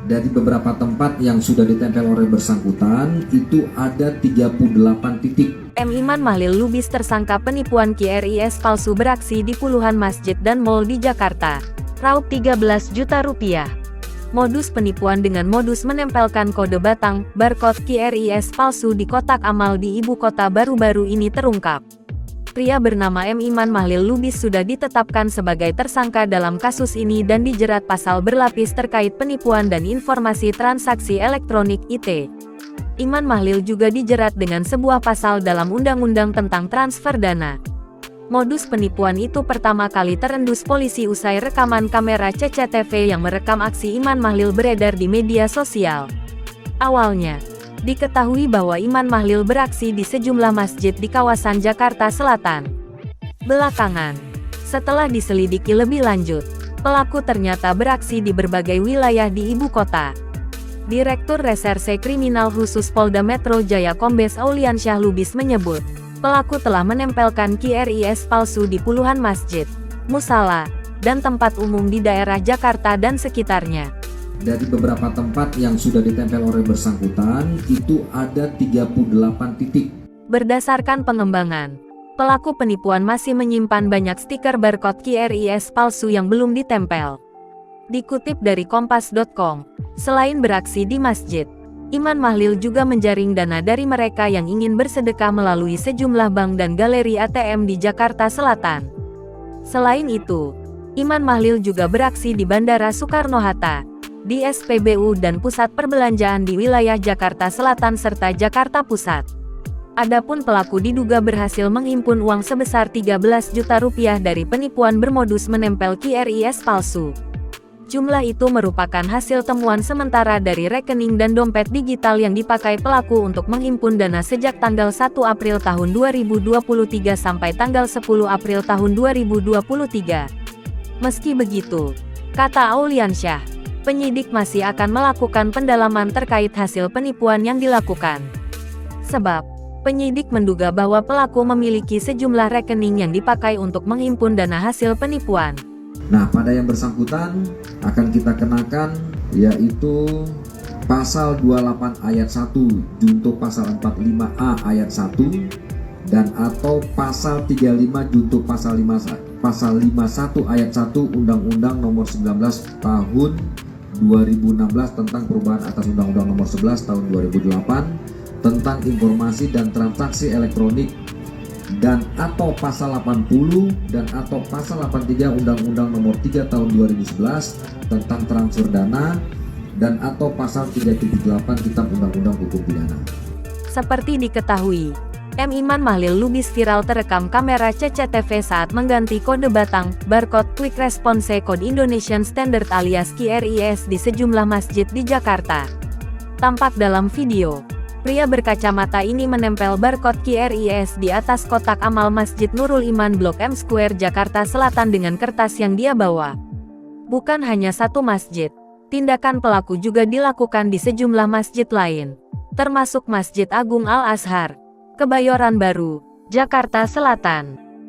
Dari beberapa tempat yang sudah ditempel oleh bersangkutan, itu ada 38 titik. M. Iman Mahlil Lubis tersangka penipuan QRIS palsu beraksi di puluhan masjid dan mal di Jakarta. Raup 13 juta rupiah. Modus penipuan dengan modus menempelkan kode batang, barcode QRIS palsu di kotak amal di ibu kota baru-baru ini terungkap. Pria bernama M. Iman Mahlil Lubis sudah ditetapkan sebagai tersangka dalam kasus ini dan dijerat pasal berlapis terkait penipuan dan informasi transaksi elektronik (IT). Iman Mahlil juga dijerat dengan sebuah pasal dalam Undang-Undang tentang transfer dana. Modus penipuan itu pertama kali terendus polisi usai rekaman kamera CCTV yang merekam aksi Iman Mahlil beredar di media sosial. Awalnya diketahui bahwa Iman Mahlil beraksi di sejumlah masjid di kawasan Jakarta Selatan. Belakangan, setelah diselidiki lebih lanjut, pelaku ternyata beraksi di berbagai wilayah di ibu kota. Direktur Reserse Kriminal Khusus Polda Metro Jaya Kombes Auliansyah Lubis menyebut, pelaku telah menempelkan QRIS palsu di puluhan masjid, musala, dan tempat umum di daerah Jakarta dan sekitarnya. Dari beberapa tempat yang sudah ditempel oleh bersangkutan, itu ada 38 titik. Berdasarkan pengembangan, pelaku penipuan masih menyimpan banyak stiker barcode QRIS palsu yang belum ditempel. Dikutip dari kompas.com, selain beraksi di masjid, Iman Mahlil juga menjaring dana dari mereka yang ingin bersedekah melalui sejumlah bank dan galeri ATM di Jakarta Selatan. Selain itu, Iman Mahlil juga beraksi di Bandara Soekarno-Hatta, di SPBU dan pusat perbelanjaan di wilayah Jakarta Selatan serta Jakarta Pusat. Adapun pelaku diduga berhasil menghimpun uang sebesar 13 juta rupiah dari penipuan bermodus menempel QRIS palsu. Jumlah itu merupakan hasil temuan sementara dari rekening dan dompet digital yang dipakai pelaku untuk menghimpun dana sejak tanggal 1 April tahun 2023 sampai tanggal 10 April tahun 2023. Meski begitu, kata Auliansyah, penyidik masih akan melakukan pendalaman terkait hasil penipuan yang dilakukan. Sebab, penyidik menduga bahwa pelaku memiliki sejumlah rekening yang dipakai untuk menghimpun dana hasil penipuan. Nah, pada yang bersangkutan akan kita kenakan yaitu pasal 28 ayat 1 junto pasal 45A ayat 1 dan atau pasal 35 junto pasal 51 ayat 1 Undang-Undang Nomor 19 Tahun 2016 tentang perubahan atas Undang-Undang Nomor 11 Tahun 2008 tentang informasi dan transaksi elektronik dan atau pasal 80 dan atau pasal 83 Undang-Undang Nomor 3 Tahun 2011 tentang transfer dana dan atau pasal 378 Kitab Undang-Undang Hukum Pidana. Seperti diketahui, M. Iman Mahlil Lubis viral terekam kamera CCTV saat mengganti kode batang, barcode Quick Response Code Indonesian Standard alias QRIS di sejumlah masjid di Jakarta. Tampak dalam video, pria berkacamata ini menempel barcode QRIS di atas kotak amal Masjid Nurul Iman Blok M Square Jakarta Selatan dengan kertas yang dia bawa. Bukan hanya satu masjid, tindakan pelaku juga dilakukan di sejumlah masjid lain, termasuk Masjid Agung Al-Azhar, Kebayoran Baru, Jakarta Selatan.